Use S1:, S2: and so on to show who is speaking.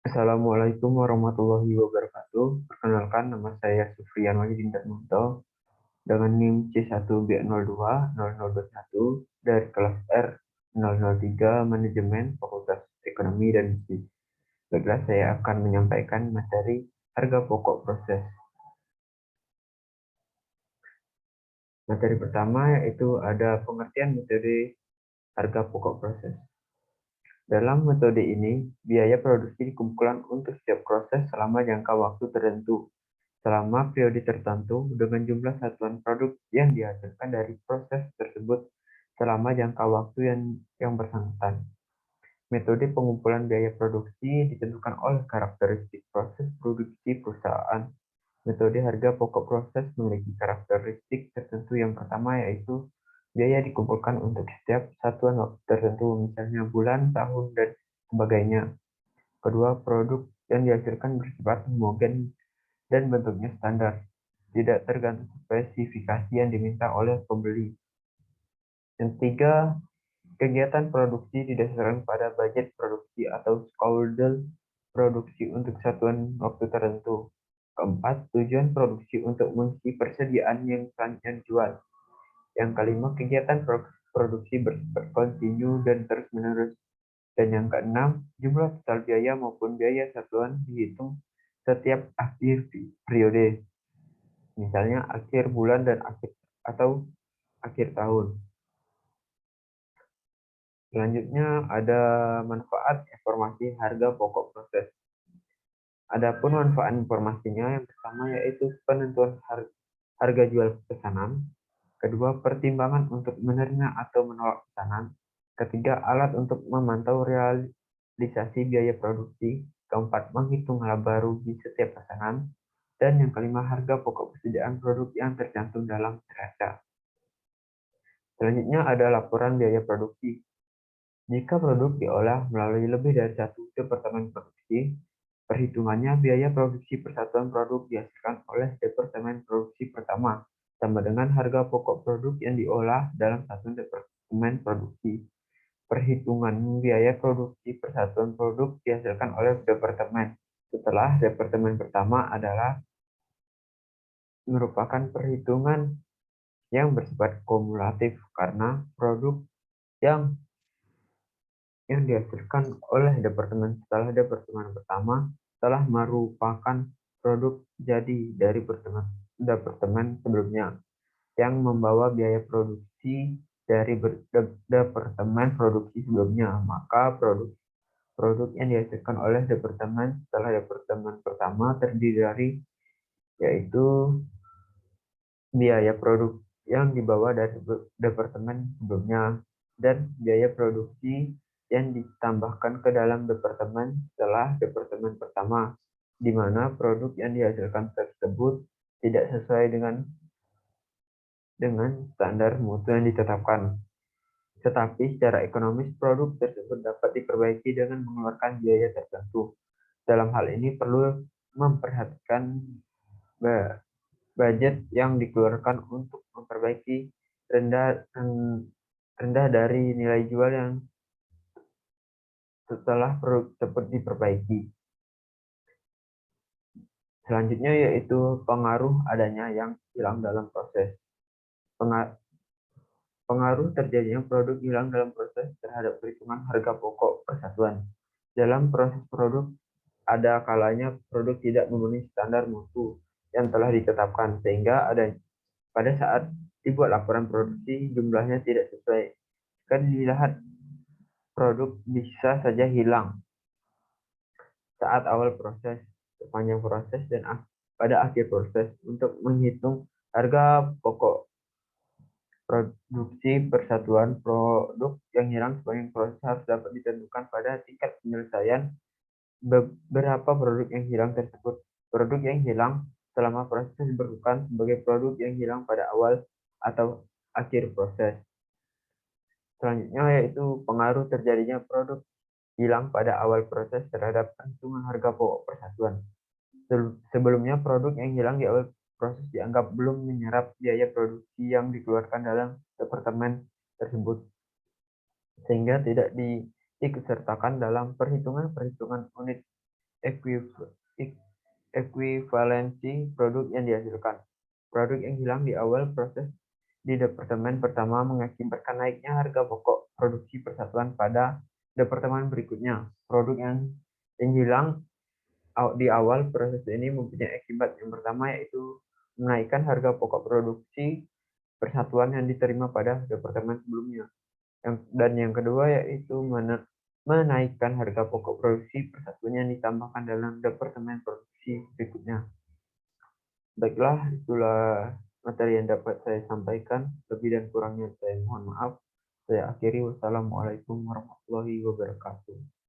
S1: Assalamualaikum warahmatullahi wabarakatuh. Perkenalkan, nama saya Sufrian Wahidin Darmanto dengan NIM C1B020021 dari kelas R003 Manajemen Fakultas Ekonomi dan Bisnis. Baiklah, saya akan menyampaikan materi harga pokok proses. Materi pertama yaitu ada pengertian metode harga pokok proses. Dalam metode ini, biaya produksi dikumpulkan untuk setiap proses selama jangka waktu tertentu, selama periode tertentu dengan jumlah satuan produk yang dihasilkan dari proses tersebut selama jangka waktu yang bersangkutan. Metode pengumpulan biaya produksi ditentukan oleh karakteristik proses produksi perusahaan. Metode harga pokok proses memiliki karakteristik tertentu. Yang pertama yaitu biaya dikumpulkan untuk setiap satuan waktu tertentu, misalnya bulan, tahun, dan sebagainya. Kedua, produk yang dihasilkan bersifat homogen dan bentuknya standar, tidak tergantung spesifikasi yang diminta oleh pembeli. Yang ketiga, kegiatan produksi didasarkan pada budget produksi atau schedule produksi untuk satuan waktu tertentu. Keempat, tujuan produksi untuk mengisi persediaan yang selanjutnya dijual. Yang kelima, kegiatan produksi bersifat kontinu dan terus-menerus. Dan yang keenam, jumlah total biaya maupun biaya satuan dihitung setiap akhir periode, misalnya akhir bulan dan akhir tahun. Selanjutnya ada manfaat informasi harga pokok proses. Adapun manfaat informasinya, yang pertama yaitu penentuan harga jual pesanan. Kedua, pertimbangan untuk menerima atau menolak pesanan. Ketiga, alat untuk memantau realisasi biaya produksi. Keempat, menghitung laba rugi setiap pesanan. Dan yang kelima, harga pokok persediaan produk yang tercantum dalam neraca. Selanjutnya ada laporan biaya produksi. Jika produk diolah melalui lebih dari satu departemen produksi, perhitungannya biaya produksi persatuan produk dihasilkan oleh departemen produksi pertama, sama dengan harga pokok produk yang diolah dalam satu departemen produksi. Perhitungan biaya produksi persatuan produk dihasilkan oleh departemen setelah departemen pertama adalah merupakan perhitungan yang bersifat kumulatif karena produk yang dihasilkan oleh departemen setelah departemen pertama telah merupakan produk jadi dari departemen sebelumnya yang membawa biaya produksi dari departemen produksi sebelumnya. Maka produk yang dihasilkan oleh departemen setelah departemen pertama terdiri dari yaitu biaya produk yang dibawa dari departemen sebelumnya dan biaya produksi yang ditambahkan ke dalam departemen setelah departemen pertama, di mana produk yang dihasilkan tersebut tidak sesuai dengan standar mutu yang ditetapkan. Tetapi secara ekonomis produk tersebut dapat diperbaiki dengan mengeluarkan biaya tertentu. Dalam hal ini perlu memperhatikan budget yang dikeluarkan untuk memperbaiki rendah dari nilai jual yang setelah produk tersebut diperbaiki. Selanjutnya yaitu pengaruh adanya yang hilang dalam proses. Pengaruh terjadinya produk hilang dalam proses terhadap perhitungan harga pokok persatuan. Dalam proses produk, ada kalanya produk tidak memenuhi standar mutu yang telah ditetapkan, sehingga pada saat dibuat laporan produksi jumlahnya tidak sesuai. Jika dilihat, produk bisa saja hilang saat awal proses, sepanjang proses, dan pada akhir proses. Untuk menghitung harga pokok produksi persatuan produk yang hilang sepanjang proses harus dapat ditentukan pada tingkat penyelesaian beberapa produk yang hilang tersebut. Produk yang hilang selama proses diperlukan sebagai produk yang hilang pada awal atau akhir proses. Selanjutnya yaitu pengaruh terjadinya produk hilang pada awal proses terhadap perhitungan harga pokok persatuan. Sebelumnya produk yang hilang di awal proses dianggap belum menyerap biaya produksi yang dikeluarkan dalam departemen tersebut, sehingga tidak diikutsertakan dalam perhitungan unit ekuivalensi produk yang dihasilkan. Produk yang hilang di awal proses di departemen pertama mengakibatkan naiknya harga pokok produksi persatuan pada departemen berikutnya. Produk yang hilang di awal proses ini mempunyai akibat yang pertama, yaitu menaikkan harga pokok produksi persatuan yang diterima pada departemen sebelumnya. Dan yang kedua yaitu menaikkan harga pokok produksi persatuan yang ditambahkan dalam departemen produksi berikutnya. Baiklah, itulah materi yang dapat saya sampaikan. Lebih dan kurangnya saya mohon maaf. Saya akhiri. Wassalamualaikum warahmatullahi wabarakatuh.